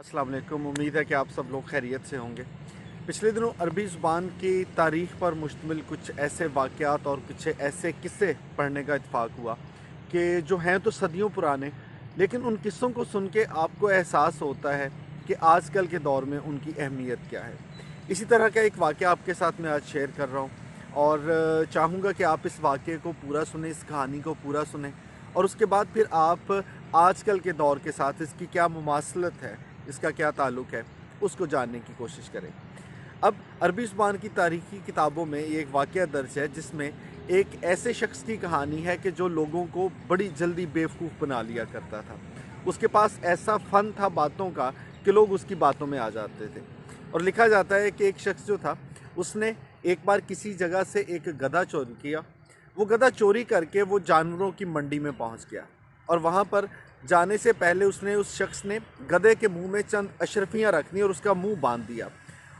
अस्सलाम वालेकुम। उम्मीद है कि आप सब लोग खैरियत से होंगे। पिछले दिनों अरबी ज़ुबान की तारीख़ पर मुश्तमिल कुछ ऐसे वाक़यात और कुछ ऐसे किस्से पढ़ने का इत्फ़ाक़ हुआ कि जो हैं तो सदियों पुराने, लेकिन उन किस्सों को सुन के आपको एहसास होता है कि आजकल के दौर में उनकी अहमियत क्या है। इसी तरह का एक वाक़या आपके साथ मैं आज शेयर कर रहा हूँ और चाहूँगा कि आप इस वाक़ये को पूरा सुनें, इस कहानी को पूरा सुनें और उसके बाद फिर आप आजकल के दौर के साथ इसकी क्या मुमासलत है, इसका क्या ताल्लुक़ है, उसको जानने की कोशिश करें। अब अरबी ज़ुबान की तारीख़ी किताबों में ये एक वाक़या दर्ज है जिसमें एक ऐसे शख़्स की कहानी है कि जो लोगों को बड़ी जल्दी बेवकूफ़ बना लिया करता था। उसके पास ऐसा फ़न था बातों का कि लोग उसकी बातों में आ जाते थे। और लिखा जाता है कि एक शख़्स जो था, उसने एक बार किसी जगह से एक गधा चोरी किया। वो गधा चोरी करके वो जानवरों की मंडी में पहुँच गया और वहाँ पर जाने से पहले उस शख़्स ने गधे के मुंह में चंद अशरफियाँ रख दी और उसका मुंह बांध दिया।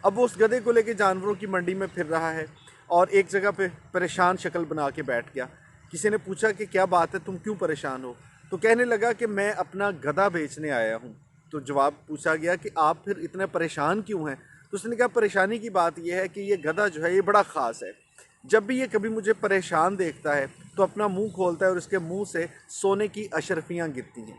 अब वो उस गधे को लेके जानवरों की मंडी में फिर रहा है और एक जगह पे परेशान शक्ल बना के बैठ गया। किसी ने पूछा कि क्या बात है, तुम क्यों परेशान हो? तो कहने लगा कि मैं अपना गधा बेचने आया हूँ। तो जवाब पूछा गया कि आप फिर इतने परेशान क्यों हैं? तो उसने कहा परेशानी की बात यह है कि ये गधा जो है ये बड़ा ख़ास है। जब भी ये कभी मुझे परेशान देखता है तो अपना मुंह खोलता है और इसके मुंह से सोने की अशरफियाँ गिरती हैं।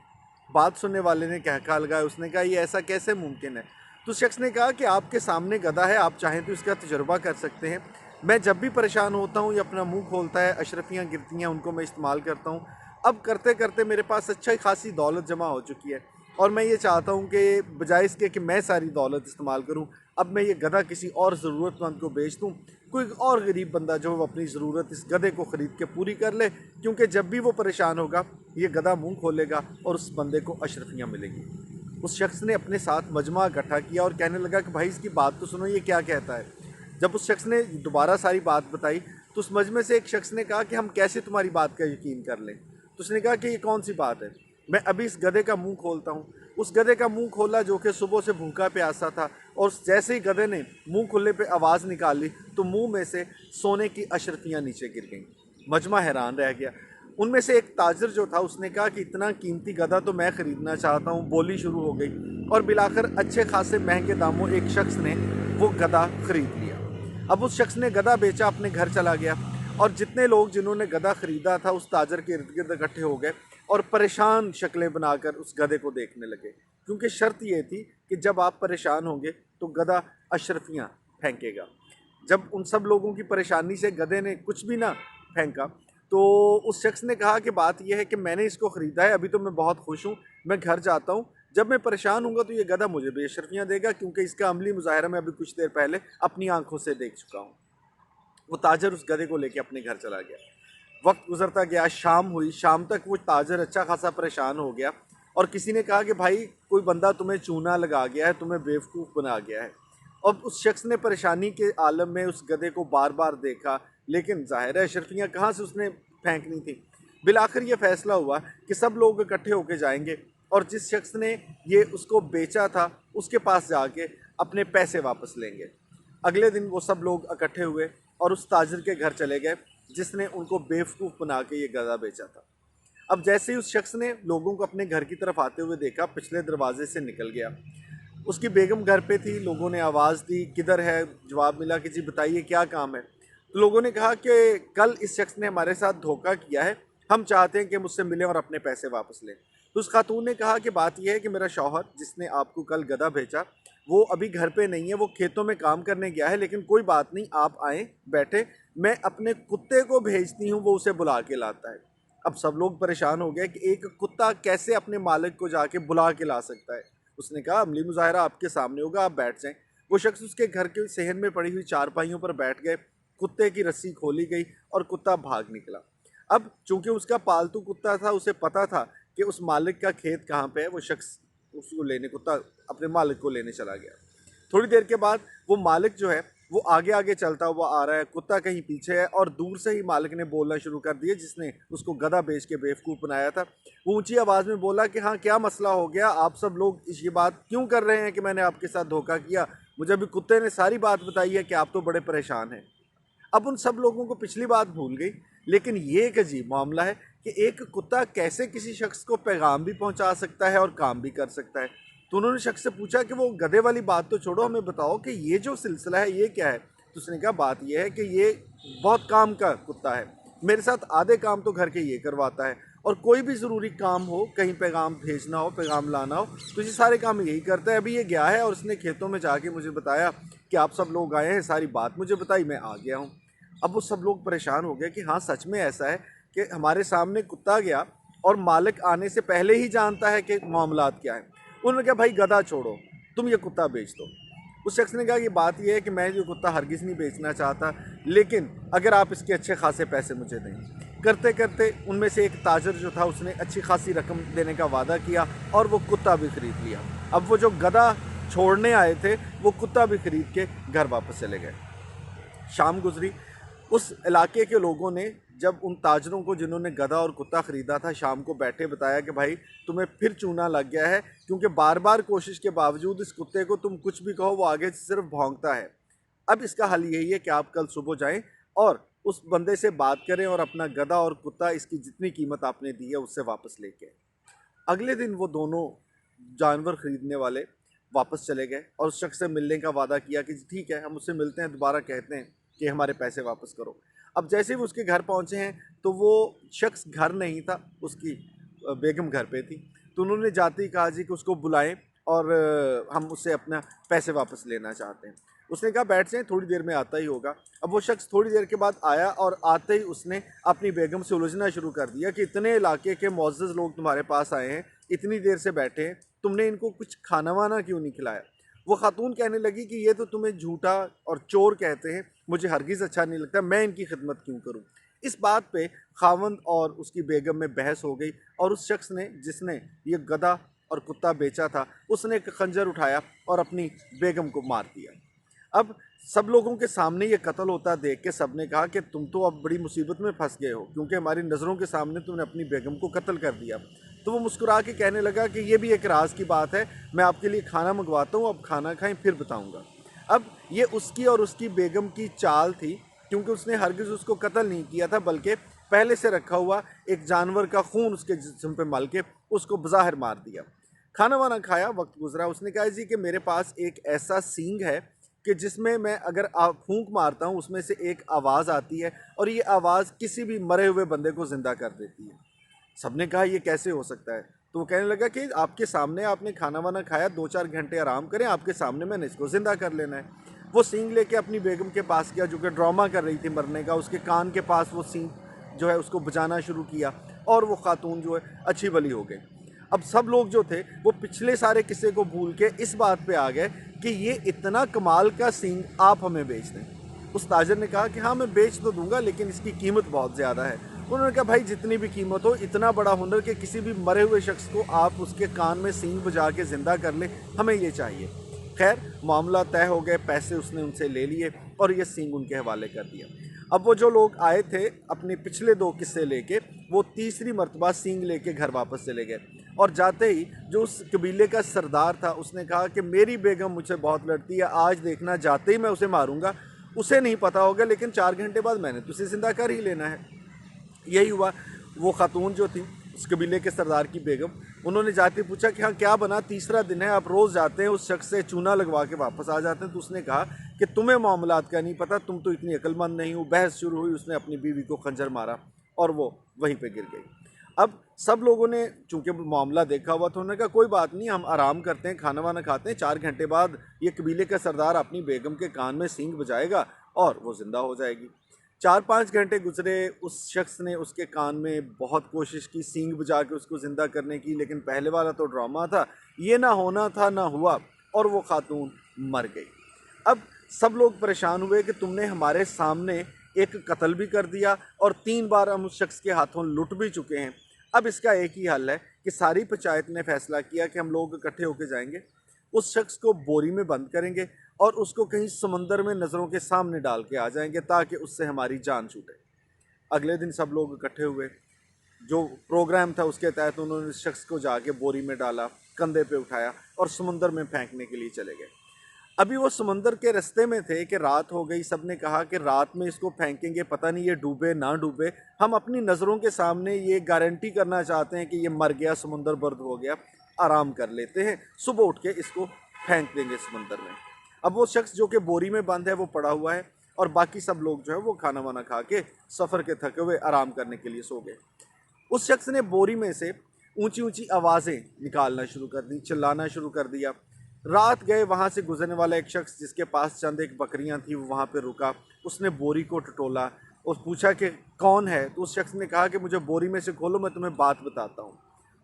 बात सुनने वाले ने कहका लगाया, उसने कहा ये ऐसा कैसे मुमकिन है? तो उस शख्स ने कहा कि आपके सामने गधा है, आप चाहें तो इसका तजुर्बा कर सकते हैं। मैं जब भी परेशान होता हूँ ये अपना मुंह खोलता है, अशरफियाँ गिरती हैं, उनको मैं इस्तेमाल करता हूँ। अब करते करते मेरे पास अच्छा खासी दौलत जमा हो चुकी है और मैं ये चाहता हूँ कि बजाय इसके कि मैं सारी दौलत इस्तेमाल करूँ, अब मैं ये गधा किसी और ज़रूरतमंद को बेच दूँ। कोई और गरीब बंदा जो अपनी ज़रूरत इस गधे को ख़रीद के पूरी कर ले, क्योंकि जब भी वो परेशान होगा ये गधा मुंह खोलेगा और उस बंदे को अशरफियाँ मिलेंगी। उस शख्स ने अपने साथ मजमा इकट्ठा किया और कहने लगा कि भाई इसकी बात तो सुनो, ये क्या कहता है। जब उस शख्स ने दोबारा सारी बात बताई तो उस मजमे से एक शख्स ने कहा कि हम कैसे तुम्हारी बात का यकीन कर लें। तो उसने कहा कि ये कौन सी बात है, मैं अभी इस गधे का मुंह खोलता हूँ। उस गधे का मुंह खोला जो कि सुबह से भूखा प्यासा था और जैसे ही गधे ने मुंह खुलने पे आवाज़ निकाली तो मुंह में से सोने की अशरफियाँ नीचे गिर गईं। मजमा हैरान रह गया। उनमें से एक ताजर जो था उसने कहा कि इतना कीमती गधा तो मैं ख़रीदना चाहता हूँ। बोली शुरू हो गई और बिलाकर अच्छे खासे महंगे दामों एक शख्स ने वो गधा ख़रीद लिया। अब उस शख्स ने गधा बेचा, अपने घर चला गया और जितने लोग जिन्होंने गधा ख़रीदा था उस ताजर के इर्द गिर्द इकट्ठे हो गए और परेशान शक्लें बनाकर उस गधे को देखने लगे, क्योंकि शर्त ये थी कि जब आप परेशान होंगे तो गधा अशरफियाँ फेंकेगा। जब उन सब लोगों की परेशानी से गधे ने कुछ भी ना फेंका तो उस शख्स ने कहा कि बात यह है कि मैंने इसको ख़रीदा है, अभी तो मैं बहुत खुश हूँ, मैं घर जाता हूँ। जब मैं परेशान हूँगा तो ये गधा मुझे बेशर्फियाँ देगा, क्योंकि इसका अमली मुज़ाहिरा मैं अभी कुछ देर पहले अपनी आंखों से देख चुका हूँ। वो ताजर उस गधे को लेके अपने घर चला गया। वक्त गुजरता गया, शाम हुई। शाम तक वो ताजर अच्छा खासा परेशान हो गया और किसी ने कहा कि भाई कोई बंदा तुम्हें चूना लगा गया है, तुम्हें बेवकूफ़ बना गया है। अब उस शख्स ने परेशानी के आलम में उस गधे को बार बार देखा, लेकिन ज़ाहिर है अशरफियाँ कहाँ से उसने फेंकनी थी। बिलाखिर ये फ़ैसला हुआ कि सब लोग इकट्ठे होके जाएंगे और जिस शख्स ने ये उसको बेचा था उसके पास जाके अपने पैसे वापस लेंगे। अगले दिन वो सब लोग इकट्ठे हुए और उस ताजिर के घर चले गए जिसने उनको बेवकूफ़ बना के ये गधा बेचा था। अब जैसे ही उस शख्स ने लोगों को अपने घर की तरफ आते हुए देखा, पिछले दरवाजे से निकल गया। उसकी बेगम घर पे थी। लोगों ने आवाज़ दी, किधर है? जवाब मिला कि जी बताइए क्या काम है। तो लोगों ने कहा कि कल इस शख्स ने हमारे साथ धोखा किया है, हम चाहते हैं कि मुझसे मिलें और अपने पैसे वापस लें। तो उस खातून ने कहा कि बात यह है कि मेरा शौहर जिसने आपको कल गधा भेजा वो अभी घर पे नहीं है, वो खेतों में काम करने गया है, लेकिन कोई बात नहीं, आप आएँ बैठे, मैं अपने कुत्ते को भेजती हूँ, वो उसे बुला के लाता है। अब सब लोग परेशान हो गए कि एक कुत्ता कैसे अपने मालिक को जाके बुला के ला सकता है। उसने कहा अमली मुज़ाहिरा आपके सामने होगा, आप बैठ जाएं। वो शख्स उसके घर के सेहन में पड़ी हुई चारपाइयों पर बैठ गए। कुत्ते की रस्सी खोली गई और कुत्ता भाग निकला। अब चूंकि उसका पालतू कुत्ता था, उसे पता था कि उस मालिक का खेत कहाँ पे है। वो शख्स उसको लेने, कुत्ता अपने मालिक को लेने चला गया। थोड़ी देर के बाद वो मालिक जो है वो आगे आगे चलता हुआ आ रहा है, कुत्ता कहीं पीछे है और दूर से ही मालिक ने बोलना शुरू कर दिया जिसने उसको गधा बेच के बेवकूफ़ बनाया था। वो ऊंची आवाज़ में बोला कि हाँ क्या मसला हो गया, आप सब लोग ये बात क्यों कर रहे हैं कि मैंने आपके साथ धोखा किया? मुझे अभी कुत्ते ने सारी बात बताई है कि आप तो बड़े परेशान हैं। अब उन सब लोगों को पिछली बात भूल गई, लेकिन ये एक अजीब मामला है कि एक कुत्ता कैसे किसी शख्स को पैगाम भी पहुंचा सकता है और काम भी कर सकता है। तो उन्होंने शख्स से पूछा कि वो गधे वाली बात तो छोड़ो, हमें बताओ कि ये जो सिलसिला है ये क्या है। तो उसने कहा बात ये है कि ये बहुत काम का कुत्ता है, मेरे साथ आधे काम तो घर के ये करवाता है, और कोई भी ज़रूरी काम हो, कहीं पैगाम भेजना हो, पैगाम लाना हो, तो ये सारे काम यही करता है। अभी ये गया है और उसने खेतों में जाके मुझे बताया कि आप सब लोग आए हैं, सारी बात मुझे बताई, मैं आ गया हूँ। अब वो सब लोग परेशान हो गए कि हाँ सच में ऐसा है कि हमारे सामने कुत्ता गया और मालिक आने से पहले ही जानता है कि मामलात क्या है। उन्होंने कहा भाई गधा छोड़ो, तुम ये कुत्ता बेच दो। उस शख्स ने कहा कि बात यह है कि मैं ये कुत्ता हरगिज़ नहीं बेचना चाहता, लेकिन अगर आप इसके अच्छे खासे पैसे मुझे दें। करते करते उनमें से एक ताजर जो था उसने अच्छी खासी रकम देने का वादा किया और वो कुत्ता भी ख़रीद लिया। अब वो जो गधा छोड़ने आए थे वो कुत्ता भी ख़रीद के घर वापस चले गए। शाम गुजरी, उस इलाके के लोगों ने जब उन ताजरों को जिन्होंने गधा और कुत्ता ख़रीदा था शाम को बैठे बताया कि भाई तुम्हें फिर चूना लग गया है, क्योंकि बार बार कोशिश के बावजूद इस कुत्ते को तुम कुछ भी कहो वो आगे से सिर्फ भौंकता है। अब इसका हल यही है कि आप कल सुबह जाएं और उस बंदे से बात करें और अपना गधा और कुत्ता इसकी जितनी कीमत आपने दी है उससे वापस लेके आएं। अगले दिन वो दोनों जानवर ख़रीदने वाले वापस चले गए और उस शख्स से मिलने का वादा किया कि ठीक है हम उससे मिलते हैं, दोबारा कहते हैं कि हमारे पैसे वापस करो। अब जैसे ही वो उसके घर पहुंचे हैं तो वो शख्स घर नहीं था, उसकी बेगम घर पे थी। तो उन्होंने जाते ही कहा जी कि उसको बुलाएं और हम उससे अपना पैसे वापस लेना चाहते हैं। उसने कहा बैठ जाएं, थोड़ी देर में आता ही होगा। अब वो शख्स थोड़ी देर के बाद आया और आते ही उसने अपनी बेगम से उलझना शुरू कर दिया कि इतने इलाके के मुअज़्ज़ज़ लोग तुम्हारे पास आए हैं, इतनी देर से बैठे हैं, तुमने इनको कुछ खाना वाना क्यों नहीं खिलाया। वो खातून कहने लगी कि ये तो तुम्हें झूठा और चोर कहते हैं, मुझे हरगिज़ अच्छा नहीं लगता, मैं इनकी खिदमत क्यों करूं। इस बात पे खावंद और उसकी बेगम में बहस हो गई और उस शख्स ने जिसने ये गधा और कुत्ता बेचा था उसने एक खंजर उठाया और अपनी बेगम को मार दिया। अब सब लोगों के सामने ये कत्ल होता देख के सब ने कहा कि तुम तो अब बड़ी मुसीबत में फंस गए हो, क्योंकि हमारी नज़रों के सामने तुमने अपनी बेगम को कत्ल कर दिया। तो वो मुस्कुरा के कहने लगा कि ये भी एक राज की बात है, मैं आपके लिए खाना मंगवाता हूँ, अब खाना खाएं फिर बताऊँगा। अब ये उसकी और उसकी बेगम की चाल थी, क्योंकि उसने हरगिज़ उसको कत्ल नहीं किया था, बल्कि पहले से रखा हुआ एक जानवर का खून उसके जिस्म पे मल के उसको बज़ाहिर मार दिया। खाना वाना खाया, वक्त गुजरा, उसने कहा जी कि मेरे पास एक ऐसा सींग है कि जिसमें मैं अगर फूंक मारता हूँ उसमें से एक आवाज़ आती है और ये आवाज़ किसी भी मरे हुए बंदे को ज़िंदा कर देती है। सबने कहा ये कैसे हो सकता है। तो वो कहने लगा कि आपके सामने आपने खाना वाना खाया, 2-4 घंटे आराम करें, आपके सामने मैंने इसको ज़िंदा कर लेना है। वो सींग लेके अपनी बेगम के पास गया जो कि ड्रामा कर रही थी मरने का, उसके कान के पास वो सींग जो है उसको बजाना शुरू किया और वो खातून जो है अच्छी भली हो गई। अब सब लोग जो थे वो पिछले सारे किस्से को भूल के इस बात पे आ गए कि ये इतना कमाल का सींग आप हमें बेच दें। उस ताजर ने कहा कि हाँ मैं बेच तो दूंगा, लेकिन इसकी कीमत बहुत ज़्यादा है। उन्होंने कहा भाई जितनी भी कीमत हो, इतना बड़ा हुनर कि किसी भी मरे हुए शख्स को आप उसके कान में सींग बजा के ज़िंदा कर ले, हमें ये चाहिए। खैर मामला तय हो गए, पैसे उसने उनसे ले लिए और ये सींग उनके हवाले कर दिया। अब वो जो लोग आए थे अपने पिछले 2 किस्से लेके, वो तीसरी मरतबा सींग लेके घर वापस चले गए और जाते ही जो उस कबीले का सरदार था उसने कहा कि मेरी बेगम मुझसे बहुत लड़ती है, आज देखना जाते ही मैं उसे मारूंगा, उसे नहीं पता होगा लेकिन 4 घंटे बाद मैंने तो उसे ज़िंदा कर ही लेना है। यही हुआ। वो खातून जो थी उस कबीले के सरदार की बेगम, उन्होंने जाते पूछा कि हाँ क्या बना, तीसरा दिन है, आप रोज़ जाते हैं उस शख्स से चूना लगवा के वापस आ जाते हैं। तो उसने कहा कि तुम्हें मामलात का नहीं पता, तुम तो इतनी अक्लमंद नहीं हो। बहस शुरू हुई, उसने अपनी बीवी को खंजर मारा और वो वहीं पे गिर गई। अब सब लोगों ने चूंकि मामला देखा हुआ था, उन्होंने कहा कोई बात नहीं, हम आराम करते हैं, खाना वाना खाते हैं, 4 घंटे बाद ये कबीले का सरदार अपनी बेगम के कान में सींग बजाएगा और वो ज़िंदा हो जाएगी। 4-5 घंटे गुजरे, उस शख्स ने उसके कान में बहुत कोशिश की सींग बजा के उसको ज़िंदा करने की, लेकिन पहले वाला तो ड्रामा था, ये ना होना था ना हुआ और वो खातून मर गई। अब सब लोग परेशान हुए कि तुमने हमारे सामने एक कत्ल भी कर दिया और 3 बार हम उस शख्स के हाथों लुट भी चुके हैं। अब इसका एक ही हल है कि सारी पंचायत ने फैसला किया कि हम लोग इकट्ठे होकर जाएंगे, उस शख्स को बोरी में बंद करेंगे और उसको कहीं समंदर में नज़रों के सामने डाल के आ जाएंगे ताकि उससे हमारी जान छूटे। अगले दिन सब लोग इकट्ठे हुए, जो प्रोग्राम था उसके तहत उन्होंने इस शख्स को जाके बोरी में डाला, कंधे पे उठाया और समुंदर में फेंकने के लिए चले गए। अभी वो समंदर के रास्ते में थे कि रात हो गई। सब ने कहा कि रात में इसको फेंकेंगे, पता नहीं ये डूबे ना डूबे, हम अपनी नज़रों के सामने ये गारंटी करना चाहते हैं कि ये मर गया, समुंदर बर्द हो गया। आराम कर लेते हैं, सुबह उठ के इसको फेंक देंगे समंदर में। अब वो शख्स जो कि बोरी में बंद है वो पड़ा हुआ है और बाकी सब लोग जो है वो खाना वाना खा के सफ़र के थके हुए आराम करने के लिए सो गए। उस शख्स ने बोरी में से ऊंची ऊंची आवाज़ें निकालना शुरू कर दी, चिल्लाना शुरू कर दिया। रात गए, वहाँ से गुजरने वाला एक शख्स जिसके पास चंद एक बकरियाँ थी वो वहाँ पे रुका। उसने बोरी को टटोला और पूछा कि कौन है। तो उस शख्स ने कहा कि मुझे बोरी में से खोलो, मैं तुम्हें बात बताता हूँ।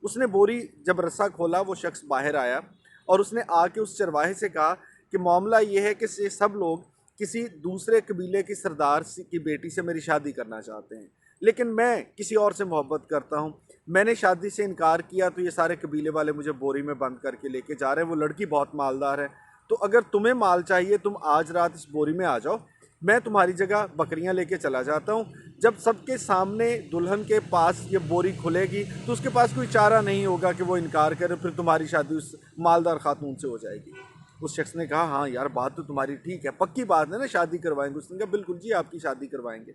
उसने बोरी जब रस्सा खोला, वो शख्स बाहर आया और उसने आके उस चरवाहे से कहा कि मामला ये है कि सब लोग किसी दूसरे कबीले की सरदार की बेटी से मेरी शादी करना चाहते हैं, लेकिन मैं किसी और से मोहब्बत करता हूँ। मैंने शादी से इनकार किया तो ये सारे कबीले वाले मुझे बोरी में बंद करके लेके जा रहे हैं। वो लड़की बहुत मालदार है, तो अगर तुम्हें माल चाहिए तुम आज रात इस बोरी में आ जाओ, मैं तुम्हारी जगह बकरियां लेके चला जाता हूँ। जब सबके सामने दुल्हन के पास ये बोरी खुलेगी तो उसके पास कोई चारा नहीं होगा कि वो इनकार करे, फिर तुम्हारी शादी उस मालदार खातून से हो जाएगी। उस शख्स ने कहा हाँ यार, बात तो तुम्हारी ठीक है, पक्की बात है ना, शादी करवाएंगे। उसने कहा बिल्कुल जी, आपकी शादी करवाएंगे।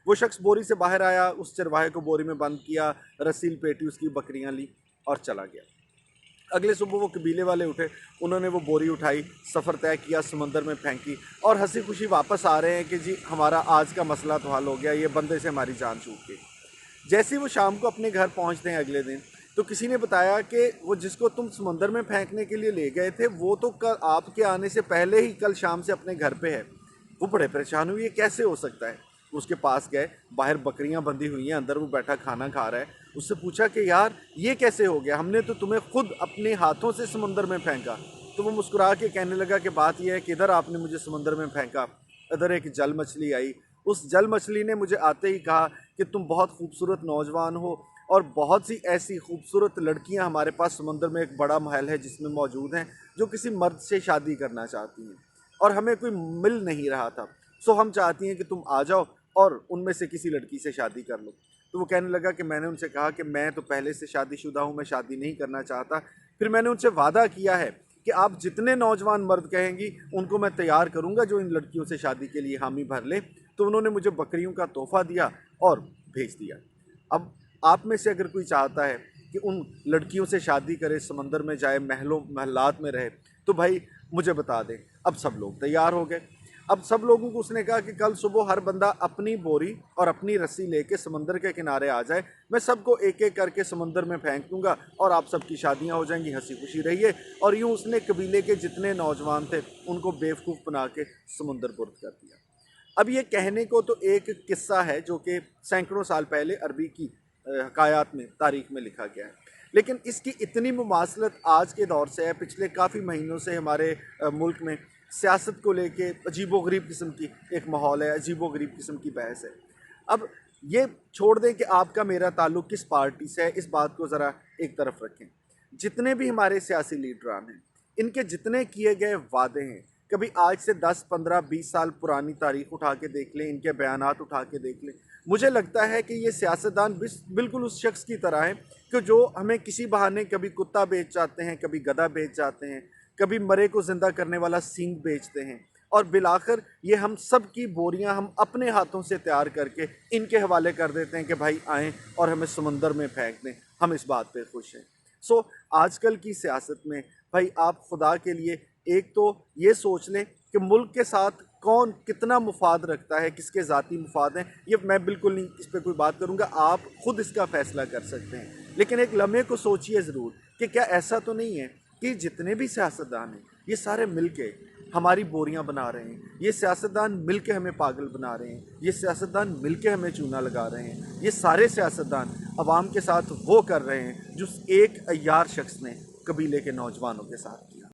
वो शख्स बोरी से बाहर आया, उस चरवाहे को बोरी में बंद किया, रस्सी लपेटी, उसकी बकरियां ली और चला गया। अगले सुबह वो कबीले वाले उठे, उन्होंने वो बोरी उठाई, सफ़र तय किया, समंदर में फेंकी और हंसी खुशी वापस आ रहे हैं कि जी हमारा आज का मसला तो हल हो गया, ये बंदे से हमारी जान छूट गई। जैसे ही वो शाम को अपने घर पहुंचते हैं अगले दिन, तो किसी ने बताया कि वो जिसको तुम समंदर में फेंकने के लिए ले गए थे वो तो कल आपके आने से पहले ही कल शाम से अपने घर पे है। वो बड़े परेशान हुए, ये कैसे हो सकता है। उसके पास गए, बाहर बकरियां बंधी हुई हैं, अंदर वो बैठा खाना खा रहा है। उससे पूछा कि यार ये कैसे हो गया, हमने तो तुम्हें खुद अपने हाथों से समंदर में फेंका। तो वो मुस्कुरा के कहने लगा कि बात यह है कि इधर आपने मुझे समंदर में फेंका, इधर एक जल मछली आई, उस जल मछली ने मुझे आते ही कहा कि तुम बहुत खूबसूरत नौजवान हो और बहुत सी ऐसी खूबसूरत लड़कियां हमारे पास समंदर में एक बड़ा महल है जिसमें मौजूद हैं जो किसी मर्द से शादी करना चाहती हैं और हमें कोई मिल नहीं रहा था, सो हम चाहती हैं कि तुम आ जाओ और उनमें से किसी लड़की से शादी कर लो। तो वो कहने लगा कि मैंने उनसे कहा कि मैं तो पहले से शादीशुदा हूँ, मैं शादी नहीं करना चाहता। फिर मैंने उनसे वादा किया है कि आप जितने नौजवान मर्द कहेंगी उनको मैं तैयार करूँगा जो इन लड़कियों से शादी के लिए हामी भर ले। तो उन्होंने मुझे बकरियों का तोहफ़ा दिया और भेज दिया। अब आप में से अगर कोई चाहता है कि उन लड़कियों से शादी करे, समंदर में जाए, महलों महलात में रहे, तो भाई मुझे बता दें। अब सब लोग तैयार हो गए। अब सब लोगों को उसने कहा कि कल सुबह हर बंदा अपनी बोरी और अपनी रस्सी लेके समंदर के किनारे आ जाए, मैं सबको एक एक करके समंदर में फेंक दूंगा और आप सबकी शादियां हो जाएंगी, हंसी खुशी रहिए। और यूँ उसने कबीले के जितने नौजवान थे उनको बेवकूफ़ बना के समंदर बुर्द कर दिया। अब ये कहने को तो एक किस्सा है जो कि सैकड़ों साल पहले अरबी की हकायात में, तारीख में लिखा गया है, लेकिन इसकी इतनी मुमासलत आज के दौर से है। पिछले काफ़ी महीनों से हमारे मुल्क में सियासत को लेके अजीबोगरीब किस्म की एक माहौल है, अजीबोगरीब किस्म की बहस है। अब ये छोड़ दें कि आपका मेरा ताल्लुक़ किस पार्टी से है, इस बात को ज़रा एक तरफ रखें। जितने भी हमारे सियासी लीडरान हैं, इनके जितने किए गए वादे हैं, कभी आज से 10, 15, 20 साल पुरानी तारीख उठा के देख लें, इनके बयानात उठा के देख लें, मुझे लगता है कि ये सियासतदान बिल्कुल उस शख्स की तरह हैं कि जो हमें किसी बहाने कभी कुत्ता बेच जाते हैं, कभी गधा बेच जाते हैं, कभी मरे को ज़िंदा करने वाला सींग बेचते हैं और बिलाखिर ये हम सब की बोरियां हम अपने हाथों से तैयार करके इनके हवाले कर देते हैं कि भाई आएँ और हमें समंदर में फेंक दें, हम इस बात पे खुश हैं। आजकल की सियासत में भाई आप खुदा के लिए एक तो ये सोच लें कि मुल्क के साथ कौन कितना मुफाद रखता है, किसके ज़ाती मुफाद हैं, ये मैं बिल्कुल नहीं इस पर कोई बात करूँगा, आप खुद इसका फ़ैसला कर सकते हैं। लेकिन एक लम्हे को सोचिए ज़रूर कि क्या ऐसा तो नहीं है कि जितने भी सियासतदान हैं ये सारे मिल के हमारी बोरियां बना रहे हैं, ये सियासतदान मिल के हमें पागल बना रहे हैं, ये सियासतदान मिल के हमें चूना लगा रहे हैं। ये सारे सियासतदान अवाम के साथ वो कर रहे हैं जो एक अय्यार शख्स ने कबीले के नौजवानों के साथ किया।